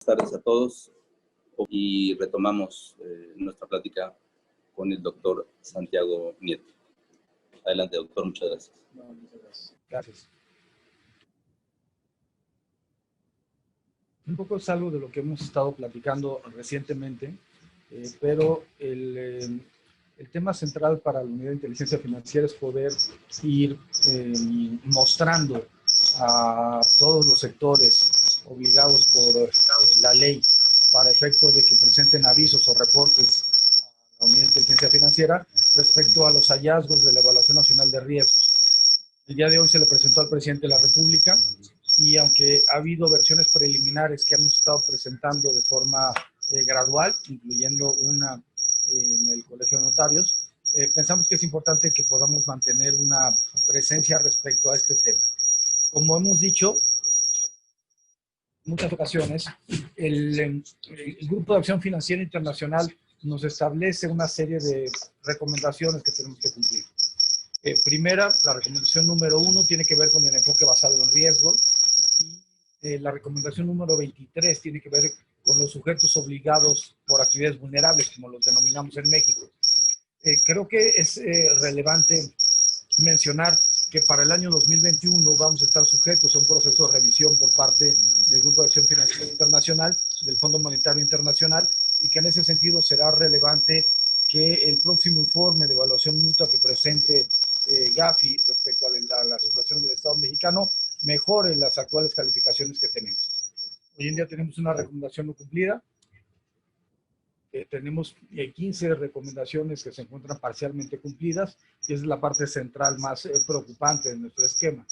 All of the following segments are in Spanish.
Tardes a todos y retomamos nuestra plática con el doctor Santiago Nieto. Adelante, doctor, muchas gracias. No, muchas gracias. Gracias. Un poco es algo de lo que hemos estado platicando recientemente, pero el tema central para la Unidad de Inteligencia Financiera es poder ir mostrando a todos los sectores obligados por la ley para efecto de que presenten avisos o reportes a la Unidad de Inteligencia Financiera respecto a los hallazgos de la Evaluación Nacional de Riesgos. El día de hoy se le presentó al presidente de la República y aunque ha habido versiones preliminares que hemos estado presentando de forma gradual, incluyendo una en el Colegio de Notarios, pensamos que es importante que podamos mantener una presencia respecto a este tema. Como hemos dicho en muchas ocasiones, el Grupo de Acción Financiera Internacional nos establece una serie de recomendaciones que tenemos que cumplir. Primera, la recomendación número 1 tiene que ver con el enfoque basado en riesgo. Y la recomendación número 23 tiene que ver con los sujetos obligados por actividades vulnerables, como los denominamos en México. Creo que es relevante mencionar que para el año 2021 vamos a estar sujetos a un proceso de revisión por parte del Grupo de Acción Financiera Internacional, del Fondo Monetario Internacional, y que en ese sentido será relevante que el próximo informe de evaluación mutua que presente Gafi respecto a la situación del Estado mexicano mejore las actuales calificaciones que tenemos. Hoy en día tenemos una recomendación no cumplida. Tenemos 15 recomendaciones que se encuentran parcialmente cumplidas y esa es la parte central más preocupante de nuestro esquema.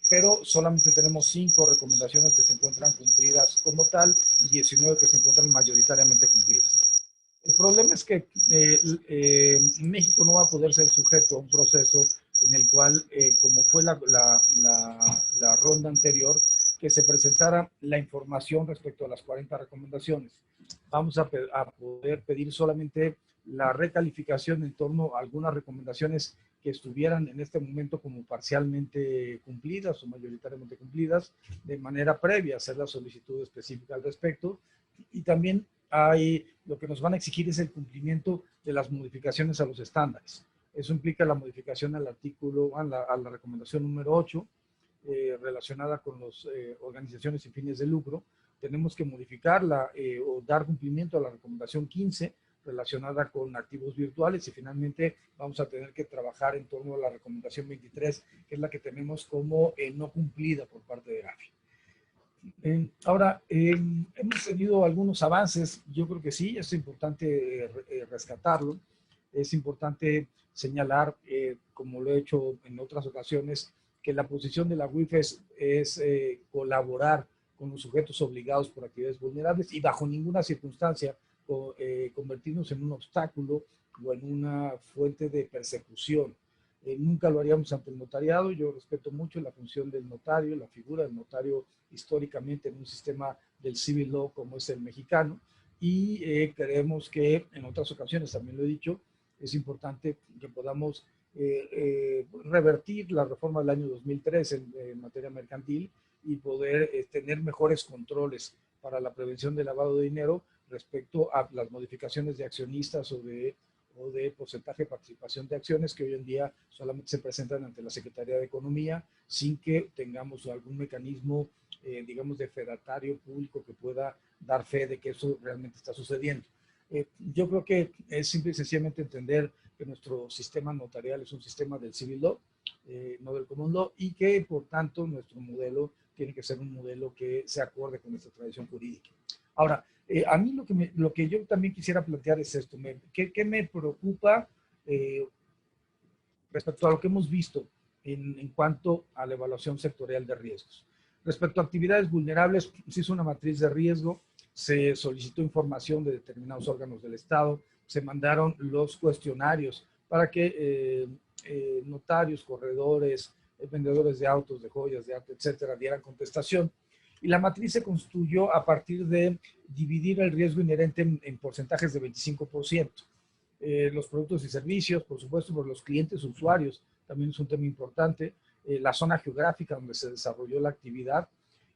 Pero solamente tenemos 5 recomendaciones que se encuentran cumplidas como tal y 19 que se encuentran mayoritariamente cumplidas. El problema es que México no va a poder ser sujeto a un proceso en el cual, como fue la ronda anterior, que se presentara la información respecto a las 40 recomendaciones. Vamos a poder pedir solamente la recalificación en torno a algunas recomendaciones que estuvieran en este momento como parcialmente cumplidas o mayoritariamente cumplidas, de manera previa a hacer la solicitud específica al respecto. Y también lo que nos van a exigir es el cumplimiento de las modificaciones a los estándares. Eso implica la modificación al artículo, a la recomendación número 8, relacionada con las organizaciones sin fines de lucro. Tenemos que modificarla o dar cumplimiento a la recomendación 15, relacionada con activos virtuales, y finalmente vamos a tener que trabajar en torno a la recomendación 23, que es la que tenemos como no cumplida por parte de Gafi. Ahora, hemos tenido algunos avances, yo creo que sí, es importante rescatarlo, es importante señalar, como lo he hecho en otras ocasiones, que la posición de la UIF es colaborar con los sujetos obligados por actividades vulnerables y bajo ninguna circunstancia convertirnos en un obstáculo o en una fuente de persecución. Nunca lo haríamos ante el notariado. Yo respeto mucho la función del notario, la figura del notario históricamente en un sistema del civil law como es el mexicano, y creemos que en otras ocasiones, también lo he dicho, es importante que podamos revertir la reforma del año 2003 en materia mercantil y poder tener mejores controles para la prevención del lavado de dinero respecto a las modificaciones de accionistas o de porcentaje de participación de acciones que hoy en día solamente se presentan ante la Secretaría de Economía sin que tengamos algún mecanismo, digamos, de fedatario público que pueda dar fe de que eso realmente está sucediendo. Yo creo que es simple y sencillamente entender que nuestro sistema notarial es un sistema del civil law, no del common law, y que por tanto nuestro modelo tiene que ser un modelo que se acorde con nuestra tradición jurídica. Ahora, a mí lo que yo también quisiera plantear es esto. ¿Qué me preocupa respecto a lo que hemos visto en cuanto a la evaluación sectorial de riesgos? Respecto a actividades vulnerables, se hizo una matriz de riesgo, se solicitó información de determinados órganos del Estado, se mandaron los cuestionarios para que notarios, corredores, vendedores de autos, de joyas, de arte, etcétera, dieran contestación. Y la matriz se construyó a partir de dividir el riesgo inherente en porcentajes de 25%. Los productos y servicios, por supuesto, por los clientes usuarios, también es un tema importante. La zona geográfica donde se desarrolló la actividad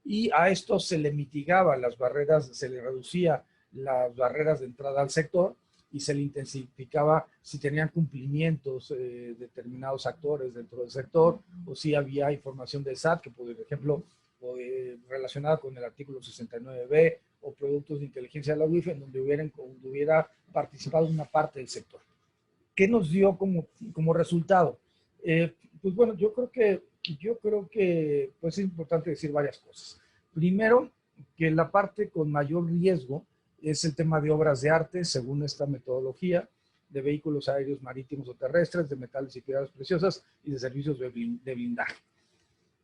y a esto se le mitigaba las barreras, se le reducía las barreras de entrada al sector y se le intensificaba si tenían cumplimientos determinados actores dentro del sector o si había información del SAT que, por ejemplo, relacionada con el artículo 69B o productos de inteligencia de la UIF en donde hubiera participado una parte del sector. ¿Qué nos dio como resultado? Pues bueno, yo creo que pues es importante decir varias cosas. Primero, que la parte con mayor riesgo es el tema de obras de arte, según esta metodología, de vehículos aéreos, marítimos o terrestres, de metales y piedras preciosas y de servicios de blindaje.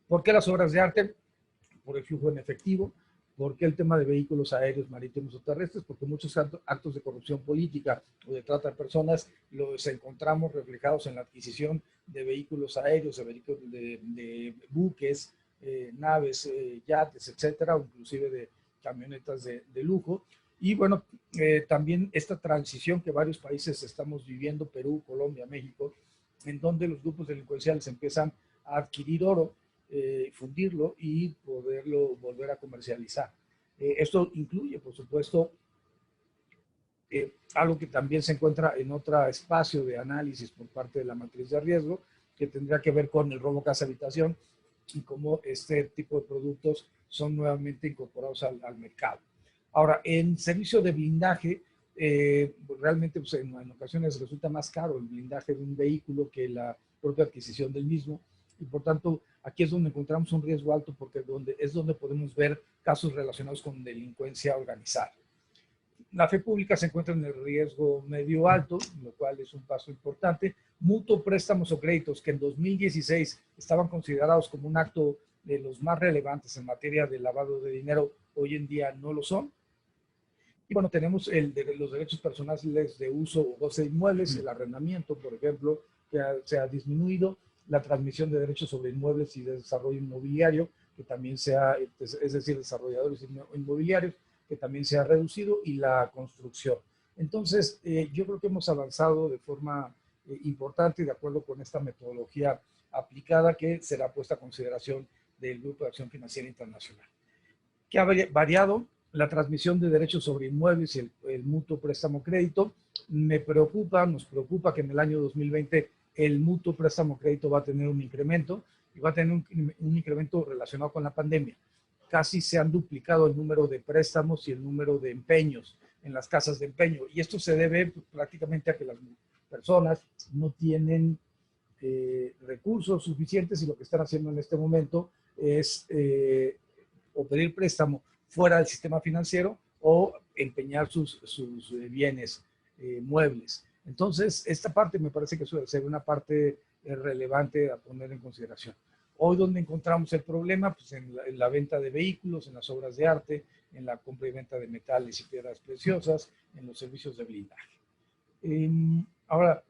¿Por qué las obras de arte? Por el flujo en efectivo. ¿Por qué el tema de vehículos aéreos, marítimos o terrestres? Porque muchos actos de corrupción política o de trata de personas los encontramos reflejados en la adquisición de vehículos aéreos, de buques, naves, yates, etcétera, o inclusive de camionetas de lujo. Y bueno, también esta transición que varios países estamos viviendo, Perú, Colombia, México, en donde los grupos delincuenciales empiezan a adquirir oro, fundirlo y poderlo volver a comercializar. Esto incluye, por supuesto, algo que también se encuentra en otro espacio de análisis por parte de la matriz de riesgo, que tendría que ver con el robo casa habitación y cómo este tipo de productos son nuevamente incorporados al mercado. Ahora, en servicio de blindaje, realmente pues en ocasiones resulta más caro el blindaje de un vehículo que la propia adquisición del mismo. Y por tanto, aquí es donde encontramos un riesgo alto porque es donde podemos ver casos relacionados con delincuencia organizada. La fe pública se encuentra en el riesgo medio alto, lo cual es un paso importante. Mutuo, préstamos o créditos que en 2016 estaban considerados como un acto de los más relevantes en materia de lavado de dinero, hoy en día no lo son. Y bueno, tenemos los derechos personales de uso o goce de inmuebles, el arrendamiento, por ejemplo, que se ha disminuido, la transmisión de derechos sobre inmuebles y de desarrollo inmobiliario, que también es decir, desarrolladores inmobiliarios, que también se ha reducido, y la construcción. Entonces, yo creo que hemos avanzado de forma importante, de acuerdo con esta metodología aplicada que será puesta a consideración del Grupo de Acción Financiera Internacional. ¿Qué ha variado? La transmisión de derechos sobre inmuebles y el mutuo préstamo crédito. Nos preocupa que en el año 2020 el mutuo préstamo crédito va a tener un incremento y va a tener un incremento relacionado con la pandemia. Casi se han duplicado el número de préstamos y el número de empeños en las casas de empeño. Y esto se debe prácticamente a que las personas no tienen recursos suficientes y lo que están haciendo en este momento es o pedir préstamo fuera del sistema financiero o empeñar sus bienes muebles. Entonces, esta parte me parece que suele ser una parte relevante a poner en consideración. Hoy, ¿dónde encontramos el problema? Pues en la venta de vehículos, en las obras de arte, en la compra y venta de metales y piedras preciosas, en los servicios de blindaje. Ahora,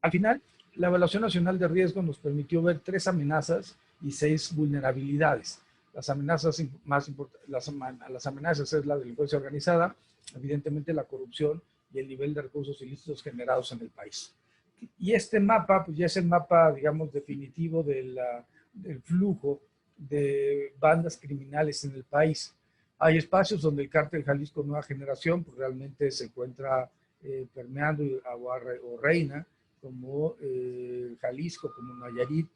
al final, la Evaluación Nacional de Riesgo nos permitió ver 3 amenazas y 6 vulnerabilidades. Las amenazas más importantes, las amenazas es la delincuencia organizada, evidentemente la corrupción y el nivel de recursos ilícitos generados en el país. Y este mapa, pues ya es el mapa, digamos, definitivo del flujo de bandas criminales en el país. Hay espacios donde el cártel Jalisco Nueva Generación pues realmente se encuentra permeando o reina, como Jalisco, como Nayarit,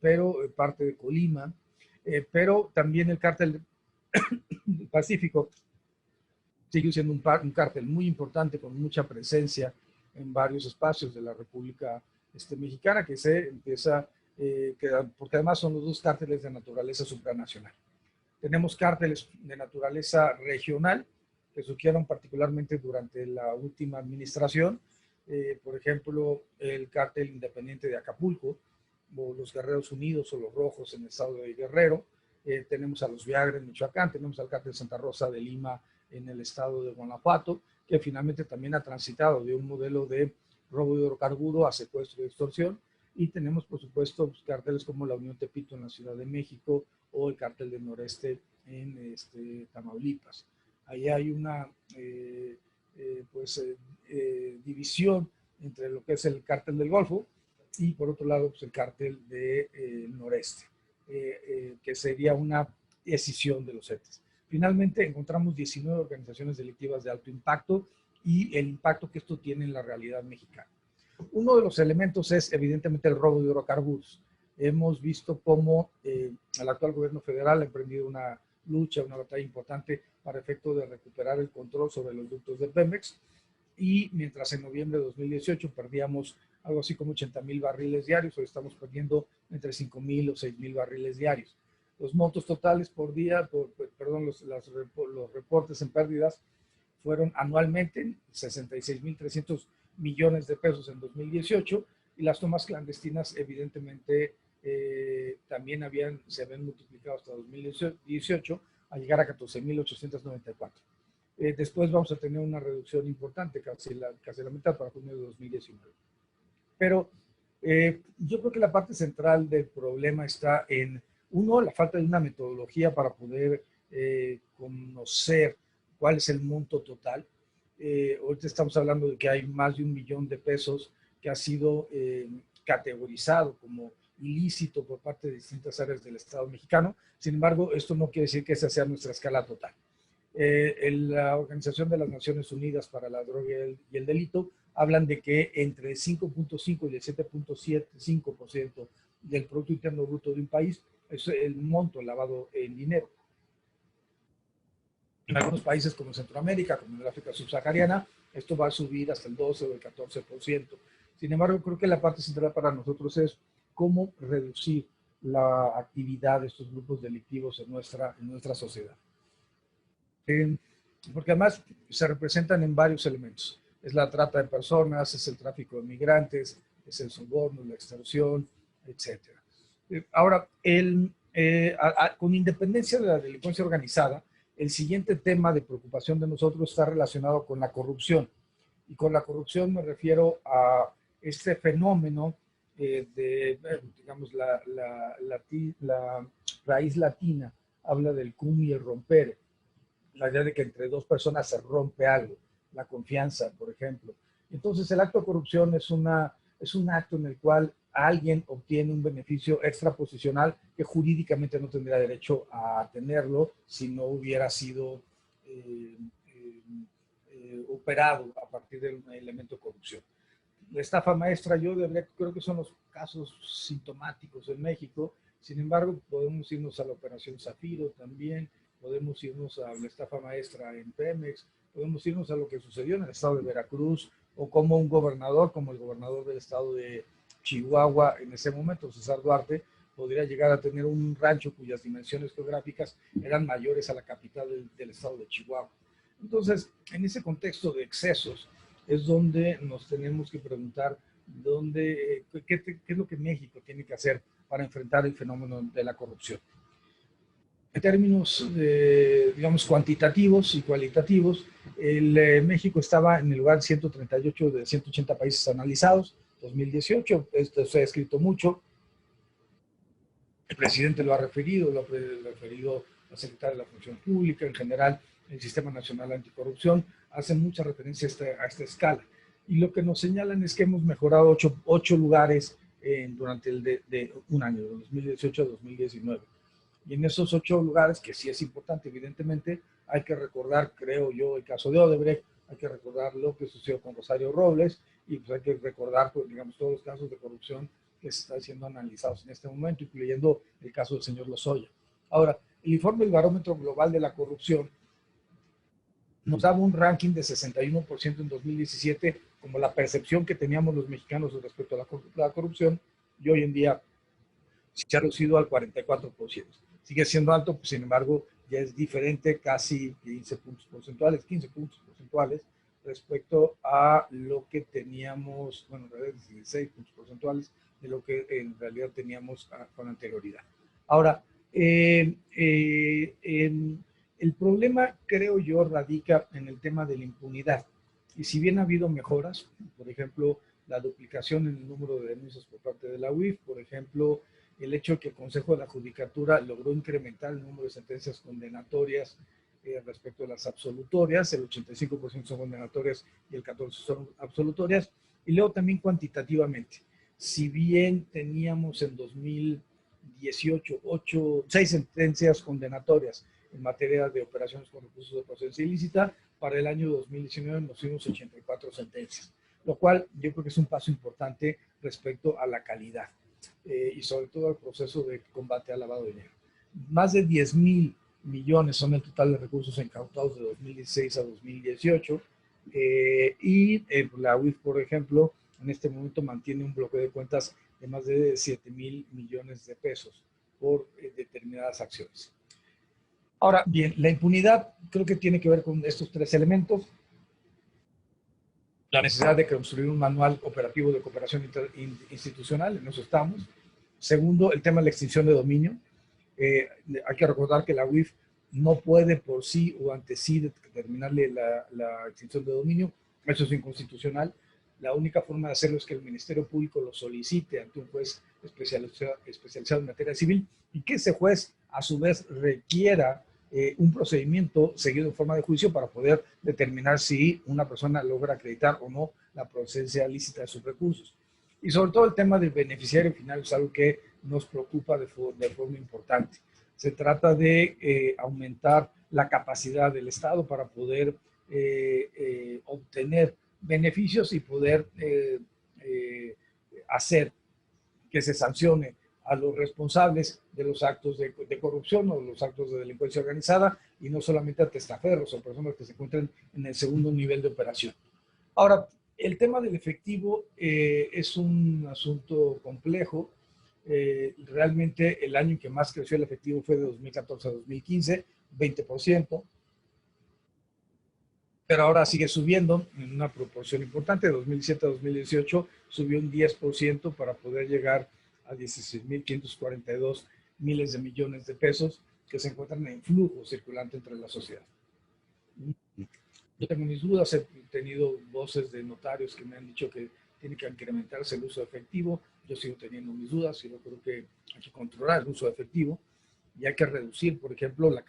pero parte de Colima, pero también el cártel del Pacífico sigue siendo un cártel muy importante con mucha presencia en varios espacios de la República Mexicana que se empieza, porque además son los 2 cárteles de naturaleza supranacional. Tenemos cárteles de naturaleza regional que surgieron particularmente durante la última administración, por ejemplo, el cártel independiente de Acapulco, o los Guerreros Unidos o los Rojos en el estado de Guerrero. Tenemos a los Viagra en Michoacán, tenemos al cártel Santa Rosa de Lima en el estado de Guanajuato, que finalmente también ha transitado de un modelo de robo de hidrocarburo a secuestro y extorsión. Y tenemos, por supuesto, pues, cárteles como la Unión Tepito en la Ciudad de México o el cártel del Noreste en Tamaulipas. Ahí hay una división entre lo que es el cártel del Golfo y por otro lado pues, el cártel del Noreste. que sería una escisión de los entes. Finalmente, encontramos 19 organizaciones delictivas de alto impacto y el impacto que esto tiene en la realidad mexicana. Uno de los elementos es evidentemente el robo de hidrocarburos. Hemos visto cómo el actual gobierno federal ha emprendido una lucha, una batalla importante para efecto de recuperar el control sobre los ductos de Pemex, y mientras en noviembre de 2018 perdíamos algo así como 80,000 barriles diarios, hoy estamos perdiendo entre 5,000 o 6,000 barriles diarios. Los montos totales por día, los reportes en pérdidas fueron anualmente 66,300 millones de pesos en 2018, y las tomas clandestinas evidentemente también se habían multiplicado hasta 2018 a llegar a 14,894. Después vamos a tener una reducción importante, casi la mitad para junio de 2019. Pero yo creo que la parte central del problema está en, uno, la falta de una metodología para poder conocer cuál es el monto total. Ahorita estamos hablando de que hay más de 1 millón de pesos que ha sido categorizado como ilícito por parte de distintas áreas del Estado mexicano. Sin embargo, esto no quiere decir que esa sea nuestra escala total. La Organización de las Naciones Unidas para la Droga y el Delito hablan de que entre el 5.5 y el 7.75% del Producto Interno Bruto de un país es el monto lavado en dinero. En algunos países como Centroamérica, como en el África subsahariana, esto va a subir hasta el 12 o el 14%. Sin embargo, creo que la parte central para nosotros es cómo reducir la actividad de estos grupos delictivos en nuestra sociedad. Porque además se representan en varios elementos. Es la trata de personas, es el tráfico de migrantes, es el soborno, la extorsión, etc. Ahora, con independencia de la delincuencia organizada, el siguiente tema de preocupación de nosotros está relacionado con la corrupción. Y con la corrupción me refiero a este fenómeno digamos, la raíz latina habla del cum y el romper. La idea de que entre dos personas se rompe algo, la confianza, por ejemplo. Entonces, el acto de corrupción es un acto en el cual alguien obtiene un beneficio extraposicional que jurídicamente no tendría derecho a tenerlo si no hubiera sido operado a partir de un elemento de corrupción. La estafa maestra, creo que son los casos sintomáticos en México. Sin embargo, podemos irnos a la Operación Zafiro también, podemos irnos a la estafa maestra en Pemex, podemos irnos a lo que sucedió en el estado de Veracruz, o como un gobernador, como el gobernador del estado de Chihuahua en ese momento, César Duarte, podría llegar a tener un rancho cuyas dimensiones geográficas eran mayores a la capital del estado de Chihuahua. Entonces, en ese contexto de excesos es donde nos tenemos que preguntar qué es lo que México tiene que hacer para enfrentar el fenómeno de la corrupción. En términos, digamos, cuantitativos y cualitativos, México estaba en el lugar 138 de 180 países analizados, 2018, esto se ha escrito mucho, el presidente lo ha referido la secretaria de la Función Pública, en general el Sistema Nacional Anticorrupción, hace mucha referencia a esta escala. Y lo que nos señalan es que hemos mejorado 8 lugares durante de un año, de 2018 a 2019. Y en esos 8 lugares, que sí es importante, evidentemente, hay que recordar, creo yo, el caso de Odebrecht, hay que recordar lo que sucedió con Rosario Robles, y pues hay que recordar, pues, digamos, todos los casos de corrupción que se están siendo analizados en este momento, incluyendo el caso del señor Lozoya. Ahora, el informe del Barómetro Global de la Corrupción nos daba un ranking de 61% en 2017 como la percepción que teníamos los mexicanos respecto a la corrupción, y hoy en día se ha reducido al 44%. Sigue siendo alto, pues, sin embargo, ya es diferente, casi 15 puntos porcentuales respecto a lo que teníamos, bueno, en realidad 16 puntos porcentuales de lo que en realidad teníamos con anterioridad. Ahora, el problema, creo yo, radica en el tema de la impunidad. Y si bien ha habido mejoras, por ejemplo, la duplicación en el número de denuncias por parte de la UIF, por ejemplo, el hecho de que el Consejo de la Judicatura logró incrementar el número de sentencias condenatorias respecto a las absolutorias, el 85% son condenatorias y el 14% son absolutorias, y luego también cuantitativamente. Si bien teníamos en 2018 6 sentencias condenatorias en materia de operaciones con recursos de procedencia ilícita. Para el año 2019 nos fuimos 84 sentencias, lo cual yo creo que es un paso importante respecto a la calidad y sobre todo al proceso de combate al lavado de dinero. Más de 10,000 millones son el total de recursos incautados de 2016 a 2018 y la UIF, por ejemplo, en este momento mantiene un bloqueo de cuentas de más de 7,000 millones de pesos por determinadas acciones. Ahora bien, la impunidad creo que tiene que ver con estos 3 elementos. La necesidad de construir un manual operativo de cooperación institucional, en eso estamos. Segundo, el tema de la extinción de dominio. Hay que recordar que la UIF no puede por sí o ante sí determinarle la extinción de dominio. Eso es inconstitucional. La única forma de hacerlo es que el Ministerio Público lo solicite ante un juez especializado en materia civil y que ese juez, a su vez, requiera un procedimiento seguido en forma de juicio para poder determinar si una persona logra acreditar o no la procedencia lícita de sus recursos. Y sobre todo el tema del beneficiario final es algo que nos preocupa de forma importante. Se trata de aumentar la capacidad del Estado para poder obtener beneficios y poder hacer que se sancione a los responsables de los actos de corrupción o los actos de delincuencia organizada y no solamente a testaferros o personas que se encuentran en el segundo nivel de operación. Ahora, el tema del efectivo es un asunto complejo. Realmente el año en que más creció el efectivo fue de 2014 a 2015, 20%. Pero ahora sigue subiendo en una proporción importante. De 2017 a 2018 subió un 10% para poder llegar a 16,542 miles de millones de pesos que se encuentran en flujo circulante entre la sociedad. Yo tengo mis dudas, he tenido voces de notarios que me han dicho que tiene que incrementarse el uso de efectivo. Yo sigo teniendo mis dudas y yo creo que hay que controlar el uso de efectivo y hay que reducir, por ejemplo, la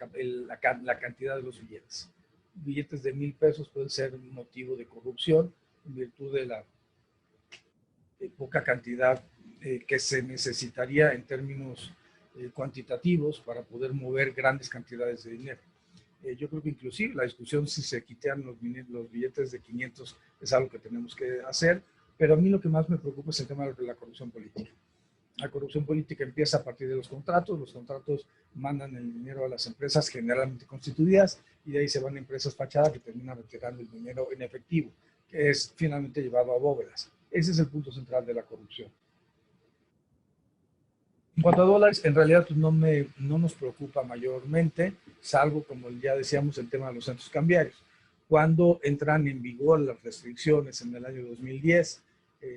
cantidad de los billetes. Billetes de 1,000 pesos pueden ser un motivo de corrupción en virtud de la poca cantidad que se necesitaría en términos cuantitativos para poder mover grandes cantidades de dinero. Yo creo que inclusive la discusión si se quitean los billetes de 500 es algo que tenemos que hacer, pero a mí lo que más me preocupa es el tema de la corrupción política. La corrupción política empieza a partir de los contratos mandan el dinero a las empresas generalmente constituidas y de ahí se van a empresas fachadas que terminan retirando el dinero en efectivo, que es finalmente llevado a bóvedas. Ese es el punto central de la corrupción. En cuanto a dólares, en realidad pues, no nos preocupa mayormente, salvo, como ya decíamos, el tema de los centros cambiarios. Cuando entran en vigor las restricciones en el año 2010,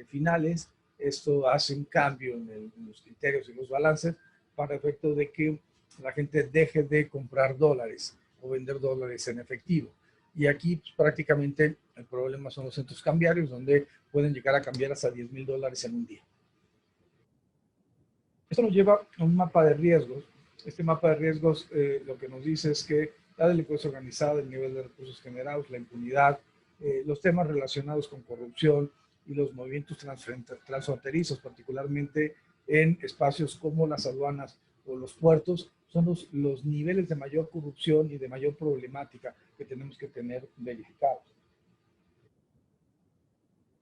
finales, esto hace un cambio en los criterios y los balances para efecto de que la gente deje de comprar dólares o vender dólares en efectivo. Y aquí pues, prácticamente el problema son los centros cambiarios, donde pueden llegar a cambiar hasta $10,000 en un día. Esto nos lleva a un mapa de riesgos. Este mapa de riesgos lo que nos dice es que la delincuencia organizada, el nivel de recursos generados, la impunidad, los temas relacionados con corrupción y los movimientos transfronterizos, particularmente en espacios como las aduanas o los puertos, son los niveles de mayor corrupción y de mayor problemática que tenemos que tener verificados.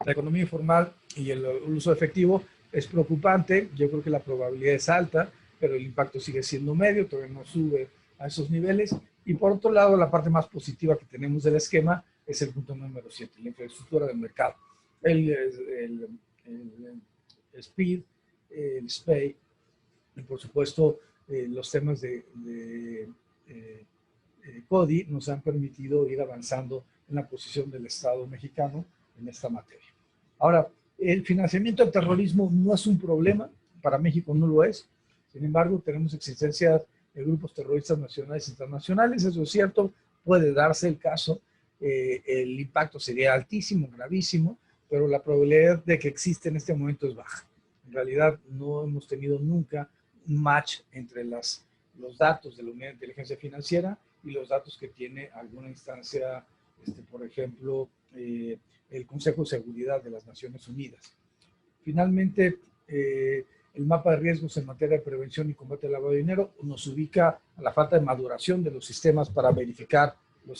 La economía informal y el uso efectivo es preocupante. Yo creo que la probabilidad es alta, pero el impacto sigue siendo medio, todavía no sube a esos niveles. Y por otro lado, la parte más positiva que tenemos del esquema es el punto número 7, la infraestructura del mercado. El SPID, el SPEI, y por supuesto los temas de CODI nos han permitido ir avanzando en la posición del Estado mexicano en esta materia. Ahora, el financiamiento del terrorismo no es un problema, para México no lo es. Sin embargo, tenemos existencia de grupos terroristas nacionales e internacionales, eso es cierto, puede darse el caso, el impacto sería altísimo, gravísimo, pero la probabilidad de que existe en este momento es baja. En realidad, no hemos tenido nunca un match entre los datos de la Unidad de Inteligencia Financiera y los datos que tiene alguna instancia, por ejemplo, el Consejo de Seguridad de las Naciones Unidas. Finalmente, El mapa de riesgos en materia de prevención y combate al lavado de dinero nos ubica a la falta de maduración de los sistemas para verificar los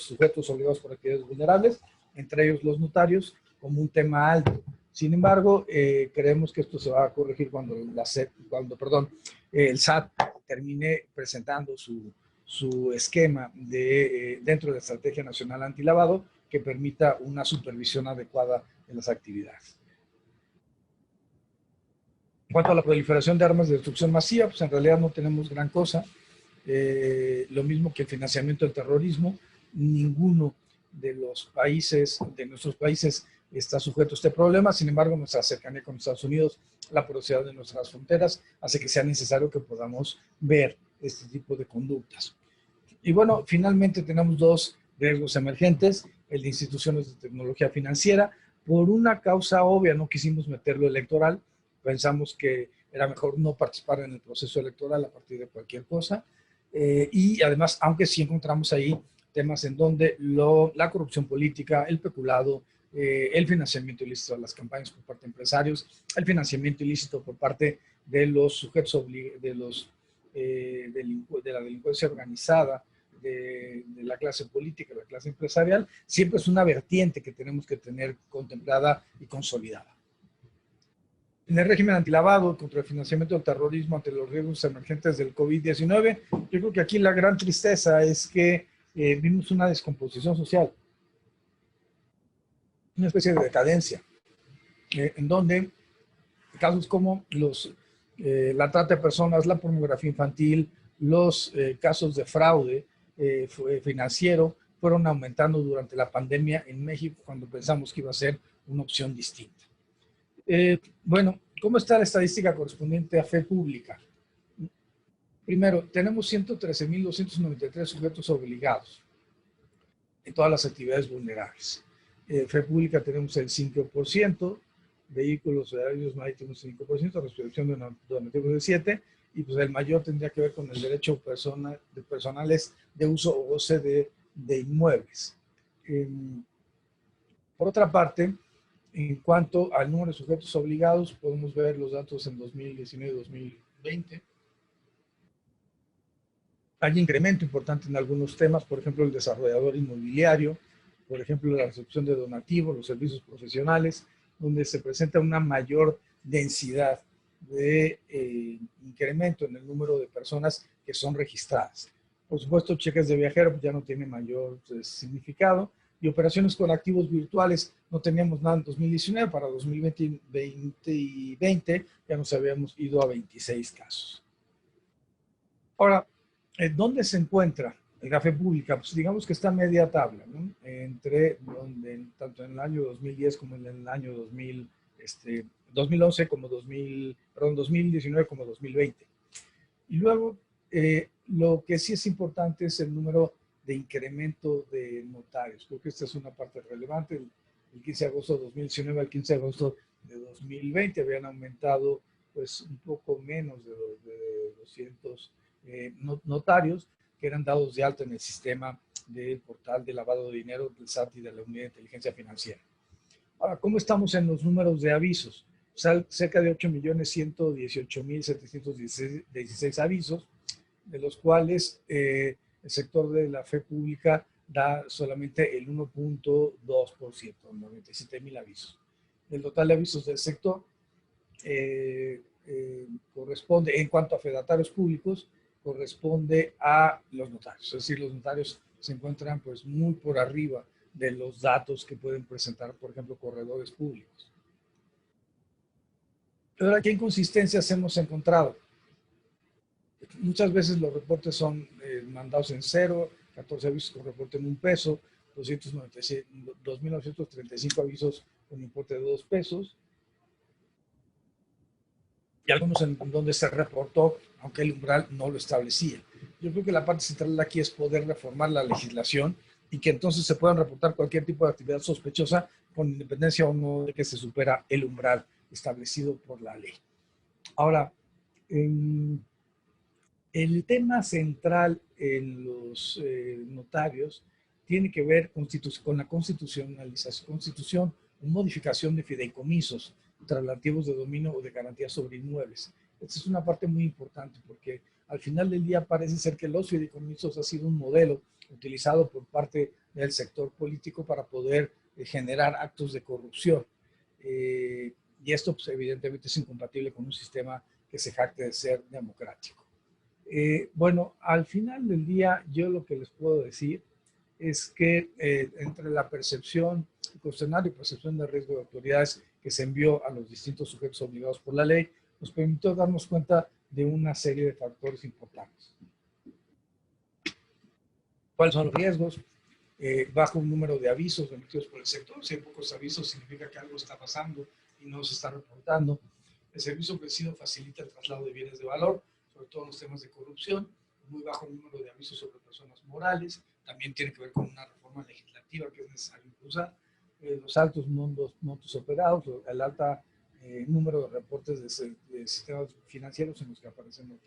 sujetos obligados por actividades vulnerables, entre ellos los notarios, como un tema alto. Sin embargo, creemos que esto se va a corregir cuando el SAT termine presentando su esquema dentro de la Estrategia Nacional Antilavado que permita una supervisión adecuada de las actividades. En cuanto a la proliferación de armas de destrucción masiva, pues en realidad no tenemos gran cosa. Lo mismo que el financiamiento del terrorismo, ninguno de nuestros países está sujeto a este problema. Sin embargo, nuestra cercanía con Estados Unidos, la porosidad de nuestras fronteras, hace que sea necesario que podamos ver este tipo de conductas. Y bueno, finalmente tenemos dos riesgos emergentes, el de instituciones de tecnología financiera. Por una causa obvia no quisimos meterlo electoral, pensamos que era mejor no participar en el proceso electoral a partir de cualquier cosa. Y además, aunque sí encontramos ahí temas en donde la corrupción política, el peculado, el financiamiento ilícito de las campañas por parte de empresarios, el financiamiento ilícito por parte de los sujetos de la delincuencia organizada, de la clase política, de la clase empresarial, siempre es una vertiente que tenemos que tener contemplada y consolidada. En el régimen antilavado contra el financiamiento del terrorismo ante los riesgos emergentes del COVID-19, yo creo que aquí la gran tristeza es que vimos una descomposición social, una especie de decadencia, en donde casos como la trata de personas, la pornografía infantil, los casos de fraude financiero fueron aumentando durante la pandemia en México cuando pensamos que iba a ser una opción distinta. Bueno, ¿cómo está la estadística correspondiente a fe pública? Primero, tenemos 113.293 sujetos obligados en todas las actividades vulnerables. Fe pública tenemos el 5%, vehículos aéreos marítimos 5%, restricción de donativos de 7%, y pues el mayor tendría que ver con el derecho de personales de uso o goce de inmuebles. Por otra parte, en cuanto al número de sujetos obligados, podemos ver los datos en 2019 y 2020. Hay incremento importante en algunos temas, por ejemplo, el desarrollador inmobiliario, por ejemplo, la recepción de donativos, los servicios profesionales, donde se presenta una mayor densidad de incremento en el número de personas que son registradas. Por supuesto, cheques de viajero pues, ya no tiene mayor significado, y operaciones con activos virtuales no teníamos nada en 2019, para 2020 y 2020 ya nos habíamos ido a 26 casos. Ahora, ¿dónde se encuentra la fe pública? Pues digamos que está media tabla, ¿no? Tanto en el año 2010 como en el año 2011 como 2019 como 2020. Y luego, lo que sí es importante es el número de incremento de notarios. Creo que esta es una parte relevante. El 15 de agosto de 2019 al 15 de agosto de 2020 habían aumentado pues un poco menos de 200 notarios que eran dados de alta en el sistema del portal de lavado de dinero del SAT y de la Unidad de Inteligencia Financiera. Ahora, ¿cómo estamos en los números de avisos? Cerca de 8.118.716 avisos, de los cuales el sector de la fe pública da solamente el 1.2%, 97.000 avisos. El total de avisos del sector corresponde, en cuanto a fedatarios públicos, corresponde a los notarios. Es decir, los notarios se encuentran pues muy por arriba de los datos que pueden presentar, por ejemplo, corredores públicos. Ahora, ¿qué inconsistencias hemos encontrado? Muchas veces los reportes son mandados en 0, 14 avisos con reporte en $1, 2.935 avisos con importe de $2, y algunos en donde se reportó, aunque el umbral no lo establecía. Yo creo que la parte central aquí es poder reformar la legislación y que entonces se puedan reportar cualquier tipo de actividad sospechosa con independencia o no de que se supera el umbral establecido por la ley. Ahora, el tema central en los notarios tiene que ver con la constitución, modificación de fideicomisos traslativos de dominio o de garantía sobre inmuebles. Esta es una parte muy importante porque al final del día parece ser que los fideicomisos ha sido un modelo utilizado por parte del sector político para poder generar actos de corrupción. Y esto pues, evidentemente es incompatible con un sistema que se jacte de ser democrático. Bueno, al final del día yo lo que les puedo decir es que entre la percepción, el cuestionario y percepción de riesgo de autoridades que se envió a los distintos sujetos obligados por la ley, nos permitió darnos cuenta de una serie de factores importantes. ¿Cuáles son los riesgos? Bajo un número de avisos emitidos por el sector. Si hay pocos avisos, significa que algo está pasando y no se está reportando. El servicio ofrecido facilita el traslado de bienes de valor, sobre todo en los temas de corrupción. Muy bajo número de avisos sobre personas morales. También tiene que ver con una reforma legislativa que es necesario impulsar. Los altos montos operados, el alto número de reportes de sistemas financieros en los que aparecen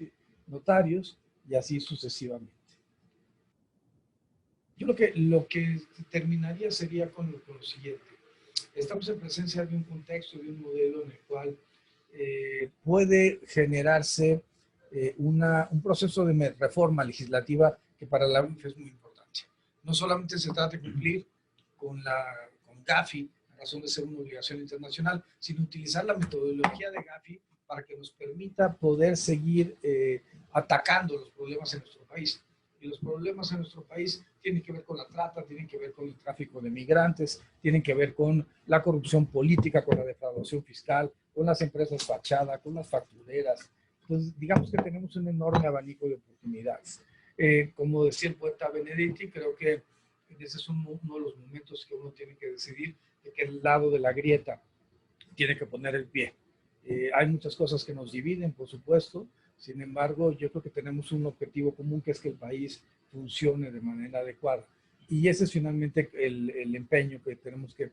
notarios y así sucesivamente. Yo lo que terminaría sería con lo siguiente. Estamos en presencia de un contexto, de un modelo en el cual puede generarse un proceso de reforma legislativa que para la UNIF es muy importante. No solamente se trata de cumplir con Gafi, a razón de ser una obligación internacional, sino utilizar la metodología de Gafi para que nos permita poder seguir atacando los problemas en nuestro país. Y los problemas en nuestro país tienen que ver con la trata, tienen que ver con el tráfico de migrantes, tienen que ver con la corrupción política, con la defraudación fiscal, con las empresas fachada, con las factureras. Entonces, digamos que tenemos un enorme abanico de oportunidades. Como decía el poeta Benedetti, creo que ese es uno de los momentos que uno tiene que decidir de qué lado de la grieta tiene que poner el pie. Hay muchas cosas que nos dividen, por supuesto. Sin embargo, yo creo que tenemos un objetivo común, que es que el país funcione de manera adecuada. Y ese es finalmente el empeño que tenemos que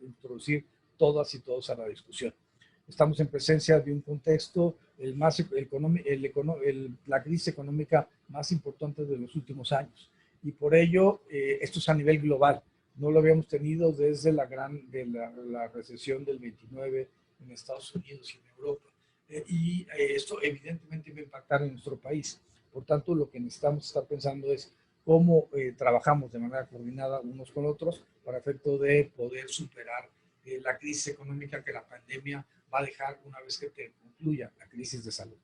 introducir todas y todos a la discusión. Estamos en presencia de un contexto, la crisis económica más importante de los últimos años. Y por ello, esto es a nivel global. No lo habíamos tenido desde la recesión del 29 en Estados Unidos y en Europa. Esto evidentemente va a impactar en nuestro país. Por tanto, lo que necesitamos estar pensando es cómo trabajamos de manera coordinada unos con otros para efecto de poder superar la crisis económica que la pandemia va a dejar una vez que concluya la crisis de salud.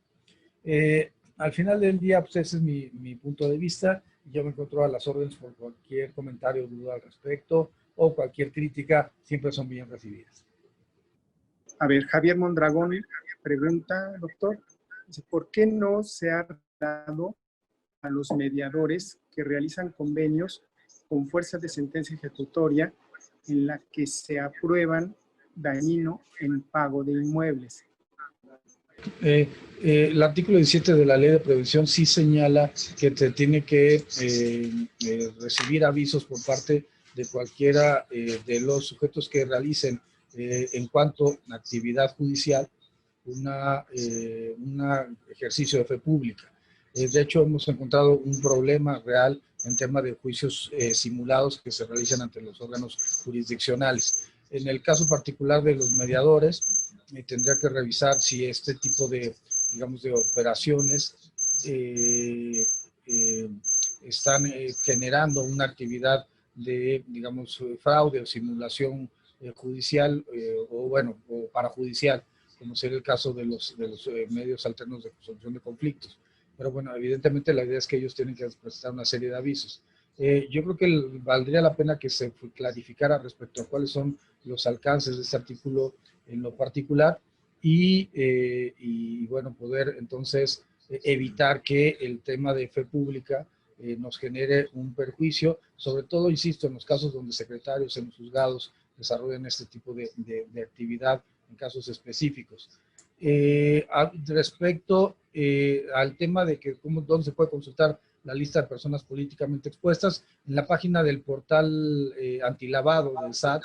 Al final del día, pues ese es mi punto de vista. Yo me encuentro a las órdenes por cualquier comentario o duda al respecto o cualquier crítica, siempre son bien recibidas. A ver, Javier Mondragón pregunta, doctor, ¿por qué no se ha dado a los mediadores que realizan convenios con fuerzas de sentencia ejecutoria en la que se aprueban dañino en pago de inmuebles? El artículo 17 de la Ley de Prevención sí señala que te tiene que recibir avisos por parte de cualquiera de los sujetos que realicen en cuanto a actividad judicial un ejercicio de fe pública. De hecho, hemos encontrado un problema real en tema de juicios simulados que se realizan ante los órganos jurisdiccionales. En el caso particular de los mediadores, tendría que revisar si este tipo de, digamos, de operaciones están generando una actividad de, digamos, fraude o simulación judicial o, bueno, o parajudicial, como sería el caso de los medios alternos de solución de conflictos. Pero bueno, evidentemente la idea es que ellos tienen que presentar una serie de avisos. Yo creo que valdría la pena que se clarificara respecto a cuáles son los alcances de este artículo en lo particular y bueno, poder entonces evitar que el tema de fe pública nos genere un perjuicio, sobre todo, insisto, en los casos donde secretarios en los juzgados desarrollan este tipo de actividad en casos específicos. Respecto al tema de que dónde se puede consultar la lista de personas políticamente expuestas, en la página del portal antilavado del SAT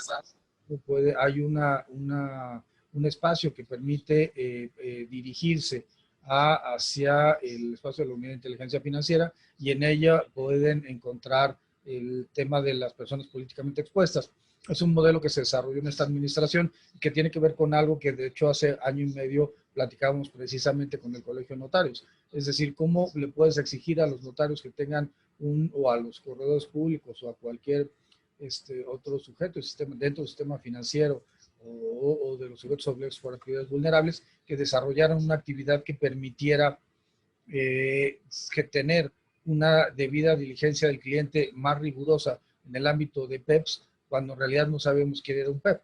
hay un espacio que permite dirigirse hacia el espacio de la Unidad de Inteligencia Financiera y en ella pueden encontrar el tema de las personas políticamente expuestas. Es un modelo que se desarrolló en esta administración que tiene que ver con algo que de hecho hace año y medio platicábamos precisamente con el Colegio de Notarios. Es decir, cómo le puedes exigir a los notarios que tengan o a los corredores públicos o a cualquier otro sujeto dentro del sistema financiero o de los sujetos obligados por actividades vulnerables que desarrollaran una actividad que permitiera que tener una debida diligencia del cliente más rigurosa en el ámbito de PEPs, cuando en realidad no sabemos quién era un PEP.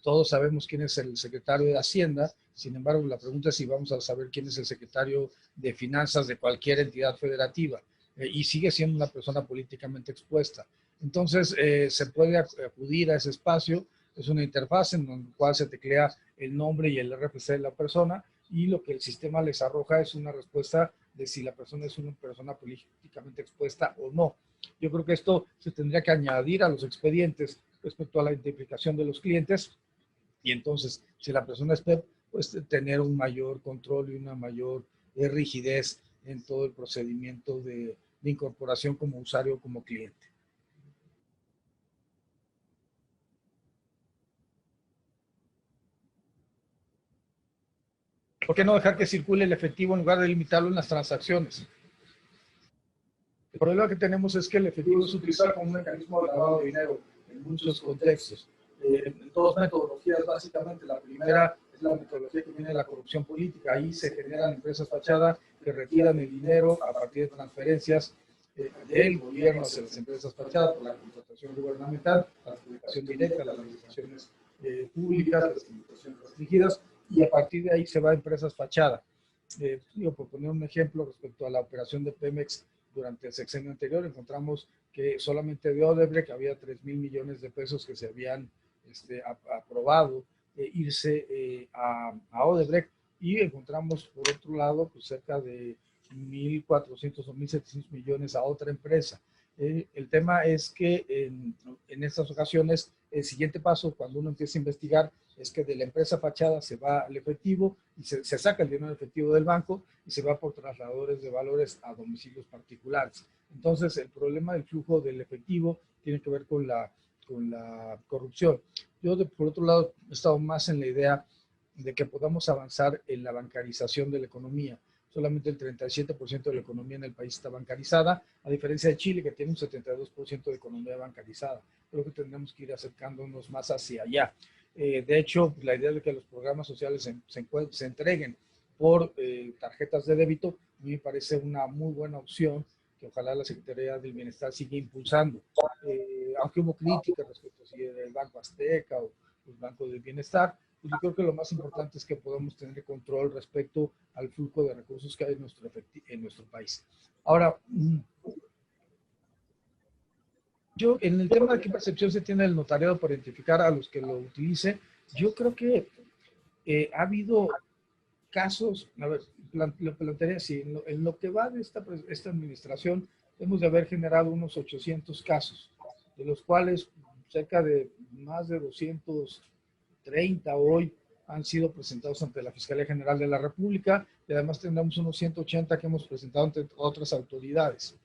Todos sabemos quién es el secretario de Hacienda, sin embargo, la pregunta es si vamos a saber quién es el secretario de Finanzas de cualquier entidad federativa, y sigue siendo una persona políticamente expuesta. Entonces, se puede acudir a ese espacio, es una interfaz en la cual se teclea el nombre y el RFC de la persona, y lo que el sistema les arroja es una respuesta de si la persona es una persona políticamente expuesta o no. Yo creo que esto se tendría que añadir a los expedientes respecto a la identificación de los clientes, y entonces, si la persona es PEP, pues tener un mayor control y una mayor rigidez en todo el procedimiento de incorporación como usuario o como cliente. ¿Por qué no dejar que circule el efectivo en lugar de limitarlo en las transacciones? El problema que tenemos es que el efectivo se utiliza como un mecanismo de lavado de dinero en muchos contextos. En dos metodologías, básicamente. La primera es la metodología que viene de la corrupción política. Ahí se generan empresas fachada que retiran el dinero a partir de transferencias del gobierno hacia las empresas fachadas por la contratación gubernamental, la adjudicación directa, las licitaciones públicas, las licitaciones restringidas, y a partir de ahí se va a empresas fachada. Por poner un ejemplo respecto a la operación de Pemex durante el sexenio anterior, encontramos que solamente de Odebrecht había 3,000 millones de pesos que se habían aprobado irse a Odebrecht, y encontramos por otro lado pues cerca de 1,400 o 1,700 millones a otra empresa. El tema es que en estas ocasiones el siguiente paso cuando uno empieza a investigar es que de la empresa fachada se va al efectivo y se saca el dinero efectivo del banco y se va por trasladadores de valores a domicilios particulares. Entonces, el problema del flujo del efectivo tiene que ver con la corrupción. Yo, por otro lado, he estado más en la idea de que podamos avanzar en la bancarización de la economía. Solamente el 37% de la economía en el país está bancarizada, a diferencia de Chile, que tiene un 72% de economía bancarizada. Creo que tendremos que ir acercándonos más hacia allá. De hecho, la idea de que los programas sociales se entreguen por tarjetas de débito, a mí me parece una muy buena opción que ojalá la Secretaría del Bienestar siga impulsando. Aunque hubo críticas respecto a si era el Banco Azteca o el Banco del Bienestar, pues yo creo que lo más importante es que podamos tener control respecto al flujo de recursos que hay en nuestro país. Ahora, yo, en el tema de qué percepción se tiene del notariado para identificar a los que lo utilicen, yo creo que ha habido casos, a ver, lo plantearía así, en lo que va de esta administración, hemos de haber generado unos 800 casos, de los cuales cerca de más de 230 hoy han sido presentados ante la Fiscalía General de la República, y además tendremos unos 180 que hemos presentado ante otras autoridades.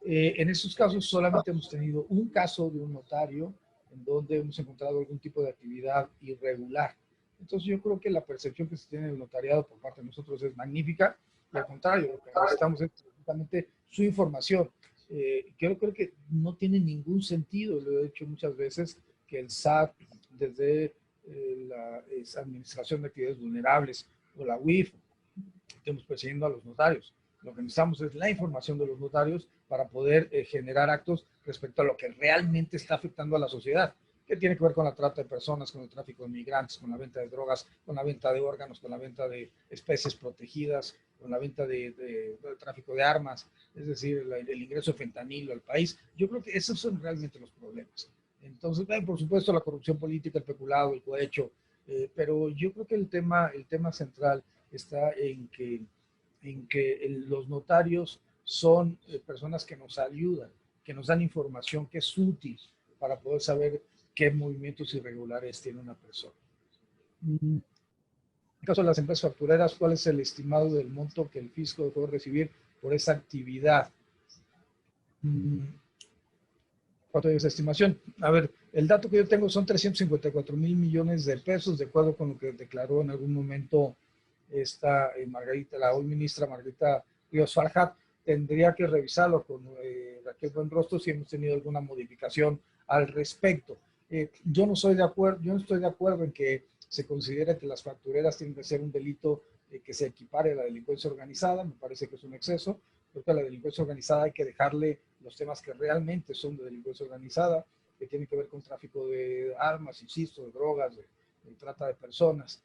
En esos casos solamente hemos tenido un caso de un notario en donde hemos encontrado algún tipo de actividad irregular. Entonces yo creo que la percepción que se tiene del notariado por parte de nosotros es magnífica, y al contrario, lo que necesitamos es precisamente su información. Creo que no tiene ningún sentido, lo he dicho muchas veces, que el SAT, desde la Administración de Actividades Vulnerables o la UIF, estemos persiguiendo a los notarios. Lo que necesitamos es la información de los notarios para poder generar actos respecto a lo que realmente está afectando a la sociedad, que tiene que ver con la trata de personas, con el tráfico de migrantes, con la venta de drogas, con la venta de órganos, con la venta de especies protegidas, con la venta de tráfico de armas, es decir, el ingreso de fentanilo al país. Yo creo que esos son realmente los problemas. Entonces, por supuesto, la corrupción política, el peculado, el cohecho, pero yo creo que el tema central está en que los notarios son personas que nos ayudan, que nos dan información que es útil para poder saber qué movimientos irregulares tiene una persona. En el caso de las empresas factureras, ¿cuál es el estimado del monto que el fisco dejó de recibir por esa actividad? ¿Cuánto es esa estimación? A ver, el dato que yo tengo son 354,000 millones de pesos, de acuerdo con lo que declaró en algún momento esta Margarita, la hoy ministra Margarita Ríos Farjat. Tendría que revisarlo con Raquel Buenrostro si hemos tenido alguna modificación al respecto. Yo no estoy de acuerdo en que se considere que las factureras tienen que ser un delito que se equipare a la delincuencia organizada. Me parece que es un exceso. Creo que a la delincuencia organizada hay que dejarle los temas que realmente son de delincuencia organizada, que tienen que ver con tráfico de armas, insisto, de drogas, de trata de personas,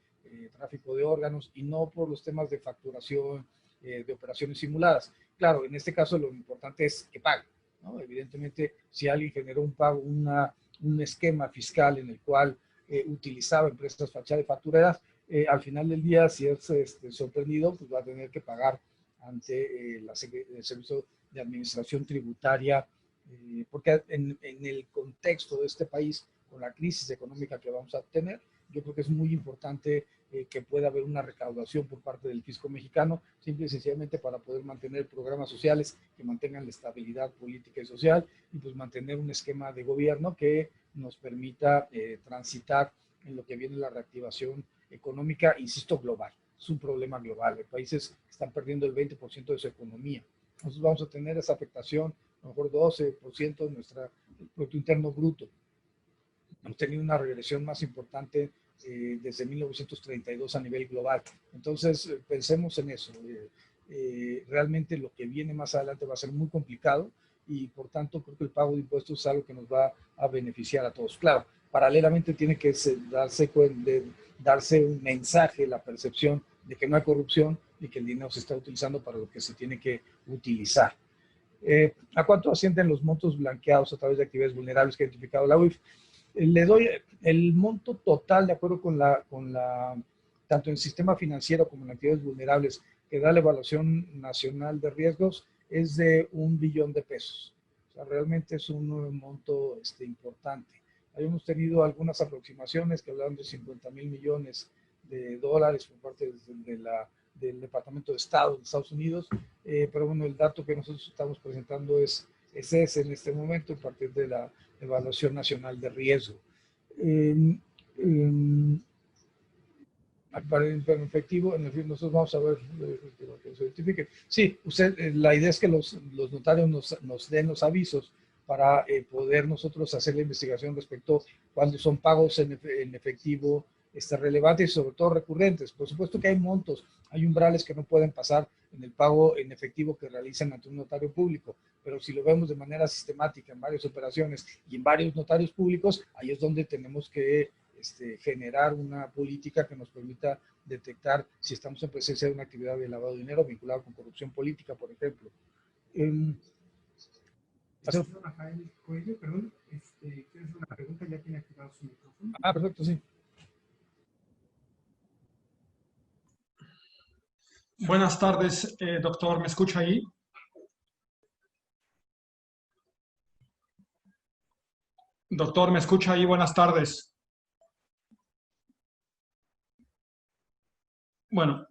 tráfico de órganos, y no por los temas de facturación, de operaciones simuladas. Claro, en este caso lo importante es que pague, ¿no? Evidentemente, si alguien generó un pago, un esquema fiscal en el cual utilizaba empresas fachadas de factureras, al final del día, si es sorprendido, pues va a tener que pagar ante el Servicio de Administración Tributaria, porque en el contexto de este país, con la crisis económica que vamos a tener, yo creo que es muy importante que pueda haber una recaudación por parte del fisco mexicano, simple y sencillamente para poder mantener programas sociales que mantengan la estabilidad política y social, y pues mantener un esquema de gobierno que nos permita transitar en lo que viene la reactivación económica, insisto, global. Es un problema global. Los países están perdiendo el 20% de su economía. Nosotros vamos a tener esa afectación, a lo mejor 12% de nuestro Producto Interno Bruto. Hemos tenido una regresión más importante desde 1932 a nivel global. Entonces, pensemos en eso. Realmente lo que viene más adelante va a ser muy complicado y, por tanto, creo que el pago de impuestos es algo que nos va a beneficiar a todos. Claro, paralelamente tiene que darse un mensaje, la percepción de que no hay corrupción y que el dinero se está utilizando para lo que se tiene que utilizar. ¿A cuánto ascienden los montos blanqueados a través de actividades vulnerables que ha identificado la UIF? Le doy el monto total, de acuerdo con tanto en el sistema financiero como en actividades vulnerables, que da la Evaluación Nacional de Riesgos, es de 1 billón de pesos. O sea, realmente es un monto importante. Habíamos tenido algunas aproximaciones que hablaban de 50,000 millones de dólares por parte del Departamento de Estado de Estados Unidos, pero bueno, el dato que nosotros estamos presentando es ese en este momento, a partir de la Evaluación Nacional de Riesgo. Para el efectivo, en fin, nosotros vamos a ver que se identifique. Sí, la idea es que los notarios nos den los avisos para poder nosotros hacer la investigación respecto a cuándo son pagos en efectivo relevantes y sobre todo recurrentes. Por supuesto que hay montos, hay umbrales que no pueden pasar en el pago en efectivo que realicen ante un notario público, pero si lo vemos de manera sistemática en varias operaciones y en varios notarios públicos, ahí es donde tenemos que generar una política que nos permita detectar si estamos en presencia de una actividad de lavado de dinero vinculada con corrupción política, por ejemplo. Rafael Coelho, perdón, ¿quieres hacer una pregunta? Ya tiene activado su micrófono. Perfecto, sí. Buenas tardes, doctor. ¿Me escucha ahí? Doctor, ¿me escucha ahí? Buenas tardes. Bueno,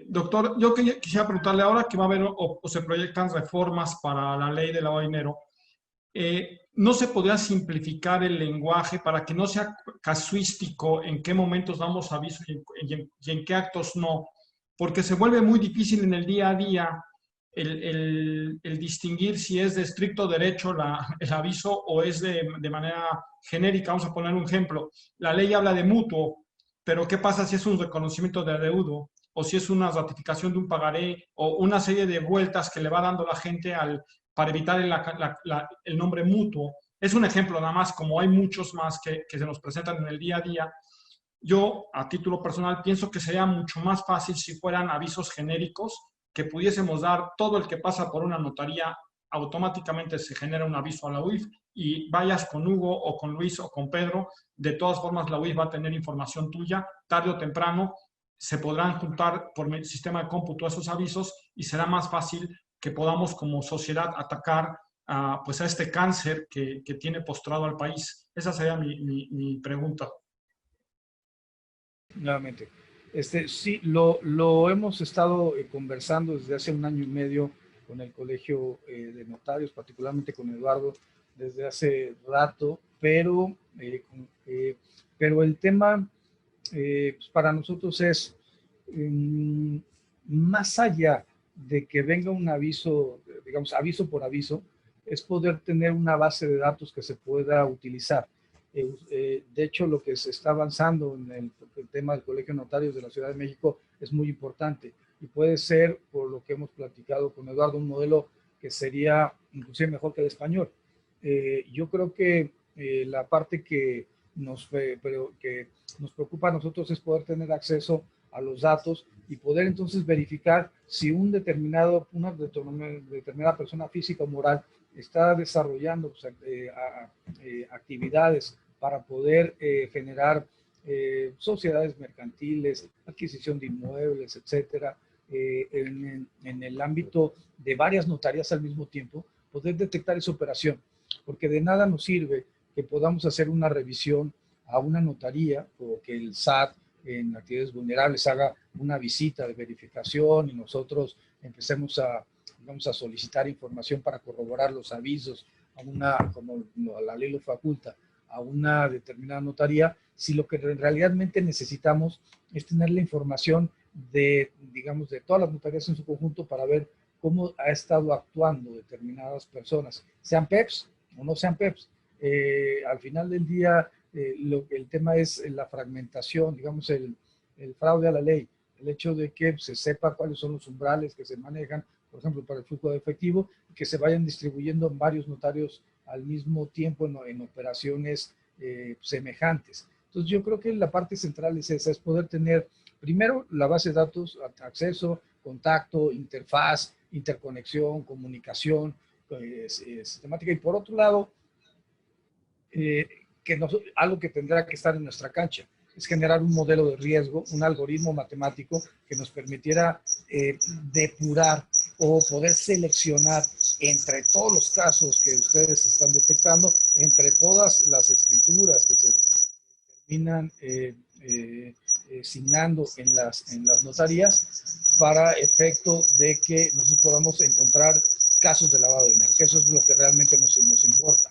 doctor, yo quisiera preguntarle ahora que va a haber o se proyectan reformas para la ley de lavado de dinero. ¿No se podría simplificar el lenguaje para que no sea casuístico en qué momentos damos aviso y en qué actos no? Porque se vuelve muy difícil en el día a día el distinguir si es de estricto derecho el aviso o es de manera genérica. Vamos a poner un ejemplo. La ley habla de mutuo, pero ¿qué pasa si es un reconocimiento de adeudo? O si es una ratificación de un pagaré o una serie de vueltas que le va dando la gente para evitar el nombre mutuo. Es un ejemplo nada más, como hay muchos más que se nos presentan en el día a día. Yo, a título personal, pienso que sería mucho más fácil si fueran avisos genéricos, que pudiésemos dar todo el que pasa por una notaría, automáticamente se genera un aviso a la UIF y vayas con Hugo o con Luis o con Pedro, de todas formas la UIF va a tener información tuya, tarde o temprano se podrán juntar por el sistema de cómputo esos avisos y será más fácil que podamos como sociedad atacar pues a este cáncer que tiene postrado al país. Esa sería mi pregunta. Nuevamente. Sí, lo hemos estado conversando desde hace 1 año y medio con el Colegio de Notarios, particularmente con Eduardo, desde hace rato, pero el tema pues para nosotros es, más allá de que venga un aviso, digamos, aviso por aviso, es poder tener una base de datos que se pueda utilizar. De hecho, lo que se está avanzando en el tema del Colegio de Notarios de la Ciudad de México es muy importante y puede ser, por lo que hemos platicado con Eduardo, un modelo que sería inclusive mejor que el español. Yo creo que la parte que nos preocupa a nosotros es poder tener acceso a los datos y poder entonces verificar si una determinada persona física o moral está desarrollando pues, actividades para poder generar sociedades mercantiles, adquisición de inmuebles, etcétera, en el ámbito de varias notarías al mismo tiempo, poder detectar esa operación, porque de nada nos sirve que podamos hacer una revisión a una notaría o que el SAT en actividades vulnerables haga una visita de verificación y nosotros empecemos a solicitar información para corroborar los avisos a una, como la ley lo faculta, a una determinada notaría, si lo que realmente necesitamos es tener la información de, digamos, de todas las notarías en su conjunto para ver cómo ha estado actuando determinadas personas, sean PEPs o no sean PEPs. Al final del día, el tema es la fragmentación, digamos, el fraude a la ley, el hecho de que se sepa cuáles son los umbrales que se manejan, por ejemplo, para el flujo de efectivo, y que se vayan distribuyendo en varios notarios al mismo tiempo en operaciones semejantes. Entonces, yo creo que la parte central es esa, es poder tener primero la base de datos, acceso, contacto, interfaz, interconexión, comunicación sistemática, y por otro lado, algo que tendrá que estar en nuestra cancha es generar un modelo de riesgo, un algoritmo matemático que nos permitiera depurar o poder seleccionar entre todos los casos que ustedes están detectando, entre todas las escrituras que se terminan signando en las notarías, para efecto de que nosotros podamos encontrar casos de lavado de dinero, que eso es lo que realmente nos importa.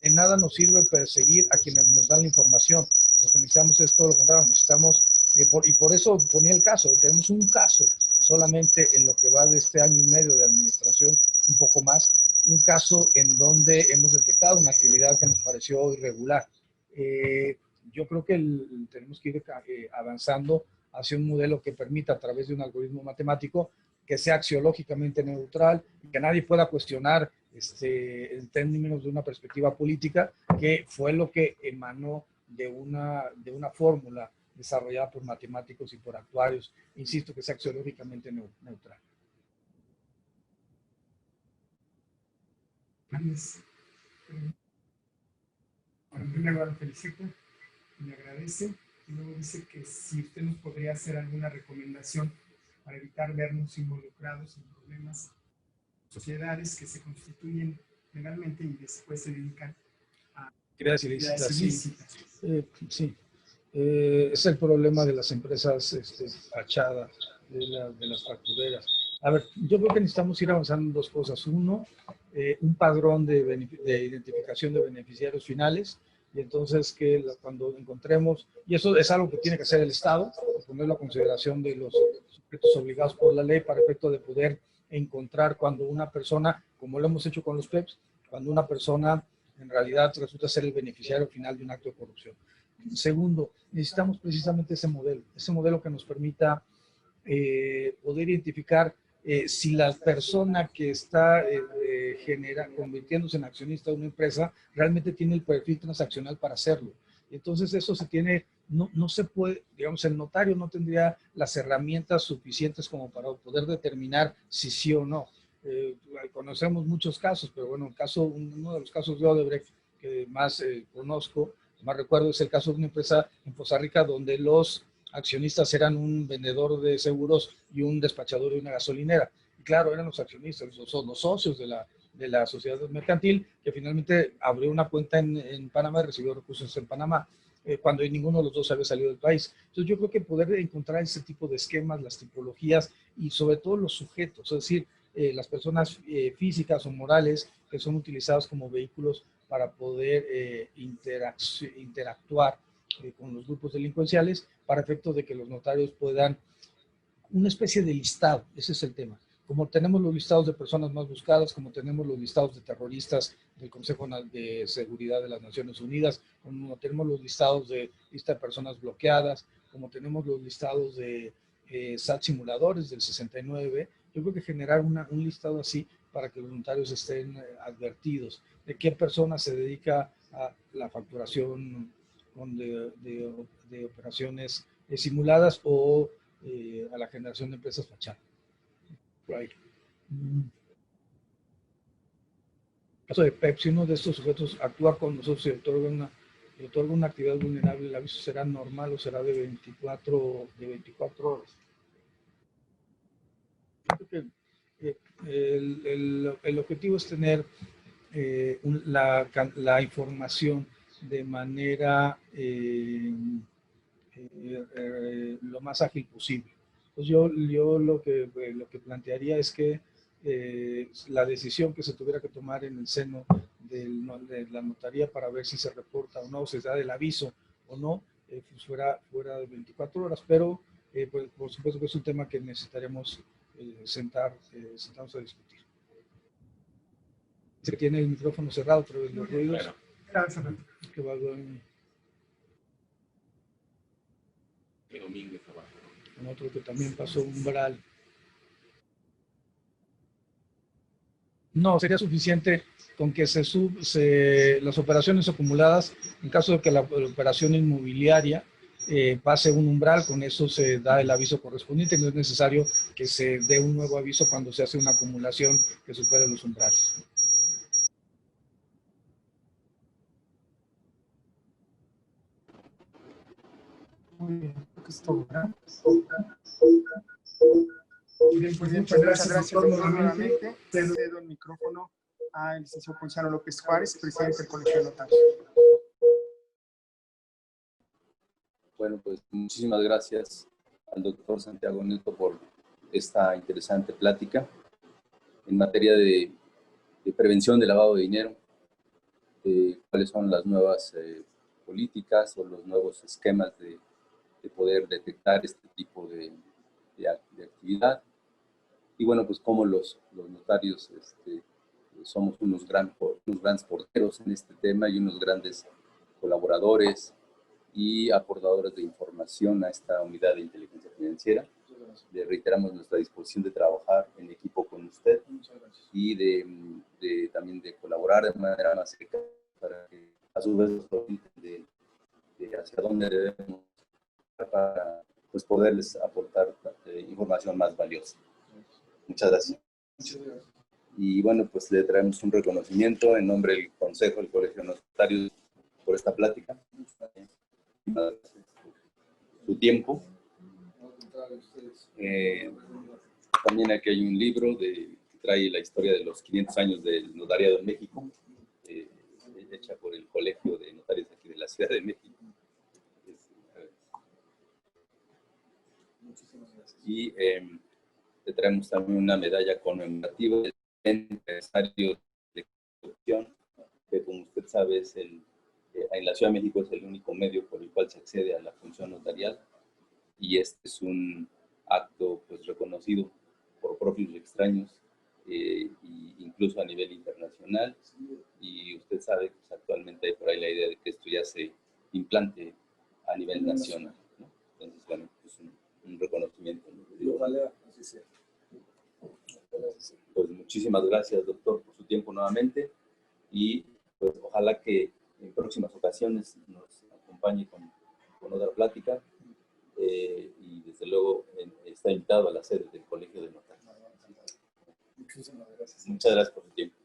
De nada nos sirve perseguir a quienes nos dan la información. Lo que necesitamos es todo lo contrario. Necesitamos, y por eso ponía el caso, tenemos un caso solamente en lo que va de este año y medio de administración, un poco más, un caso en donde hemos detectado una actividad que nos pareció irregular. Yo creo que tenemos que ir avanzando hacia un modelo que permita, a través de un algoritmo matemático, que sea axiológicamente neutral, que nadie pueda cuestionar en términos de una perspectiva política, que fue lo que emanó de una fórmula desarrollada por matemáticos y por actuarios, insisto, que sea axiológicamente neutral. En primer lugar, lo felicito, me agradece, y luego dice que si usted nos podría hacer alguna recomendación para evitar vernos involucrados en problemas, sociedades que se constituyen legalmente y después se dedican a actividades ilícitas. Sí, es el problema de las empresas fachadas, de las factureras. A ver, yo creo que necesitamos ir avanzando en dos cosas. Uno, un padrón de identificación de beneficiarios finales, y entonces que cuando encontremos, y eso es algo que tiene que hacer el Estado, ponerlo a consideración de los sujetos obligados por la ley para efecto de poder encontrar cuando una persona, como lo hemos hecho con los PEPs, cuando una persona en realidad resulta ser el beneficiario final de un acto de corrupción. Segundo, necesitamos precisamente ese modelo que nos permita poder identificar si la persona que está convirtiéndose en accionista de una empresa realmente tiene el perfil transaccional para hacerlo. Entonces eso se tiene, no se puede, digamos, el notario no tendría las herramientas suficientes como para poder determinar si sí o no. Conocemos muchos casos, pero bueno, uno de los casos de Odebrecht que más conozco, más recuerdo, es el caso de una empresa en Poza Rica donde los accionistas eran un vendedor de seguros y un despachador de una gasolinera. Y claro, eran los accionistas, los socios de la sociedad mercantil, que finalmente abrió una cuenta en Panamá y recibió recursos en Panamá, cuando ninguno de los dos había salido del país. Entonces yo creo que poder encontrar ese tipo de esquemas, las tipologías y sobre todo los sujetos, es decir, las personas físicas o morales que son utilizados como vehículos para poder interactuar con los grupos delincuenciales para efecto de que los notarios puedan, una especie de listado, ese es el tema. Como tenemos los listados de personas más buscadas, como tenemos los listados de terroristas del Consejo de Seguridad de las Naciones Unidas, como tenemos los listados de lista de personas bloqueadas, como tenemos los listados de SAT simuladores del 69, yo creo que generar un listado así para que los notarios estén advertidos de qué persona se dedica a la facturación de operaciones simuladas o a la generación de empresas fachada. Por ahí. En caso de PEP, si uno de estos sujetos actúa con nosotros y otorga una actividad vulnerable, ¿el aviso será normal o será de 24 horas? Creo que el objetivo es tener la información de manera lo más ágil posible. Entonces yo lo que plantearía es que la decisión que se tuviera que tomar en el seno de la notaría para ver si se reporta o no, se da el aviso o no, pues fuera de 24 horas, pero pues, por supuesto que es un tema que necesitaremos sentarnos a discutir. Se tiene el micrófono cerrado, pero los ruidos que va a otro que también pasó umbral. No, sería suficiente con que las operaciones acumuladas, en caso de que la operación inmobiliaria pase un umbral, con eso se da el aviso correspondiente. No es necesario que se dé un nuevo aviso cuando se hace una acumulación que supere los umbrales. Muy bien, creo que es todo, ¿verdad? Muy bien, pues muchas gracias, doctor, nuevamente. Cedo el micrófono al licenciado Ponciano López Juárez, presidente del Colegio de Notarios. Bueno, pues muchísimas gracias al doctor Santiago Nieto por esta interesante plática en materia de prevención de lavado de dinero, cuáles son las nuevas políticas o los nuevos esquemas de poder detectar este tipo de actividad. Y bueno, pues como los notarios somos unos grandes porteros en este tema y unos grandes colaboradores y aportadores de información a esta unidad de inteligencia financiera. Le reiteramos nuestra disposición de trabajar en equipo con usted y también de colaborar de manera más cercana para que a su vez nos orienten de hacia dónde debemos para pues, poderles aportar información más valiosa. Muchas gracias. Y bueno, pues le traemos un reconocimiento en nombre del Consejo del Colegio de Notarios por esta plática. Su tiempo. También aquí hay un libro que trae la historia de los 500 años del notariado en México, hecha por el Colegio de Notarios aquí de la Ciudad de México. Y le traemos también una medalla conmemorativa del empresario de corrupción, que como usted sabe en la Ciudad de México es el único medio por el cual se accede a la función notarial, y este es un acto pues reconocido por propios y extraños, incluso a nivel internacional, y usted sabe que pues, actualmente hay por ahí la idea de que esto ya se implante a nivel nacional, ¿no? Entonces, bueno, pues un reconocimiento, ¿no? Ojalá así sea. Pues muchísimas gracias, doctor, por su tiempo nuevamente, y pues ojalá que en próximas ocasiones nos acompañe con otra plática, y desde luego está invitado a la sede del Colegio de Notarios. Muchas gracias por su tiempo.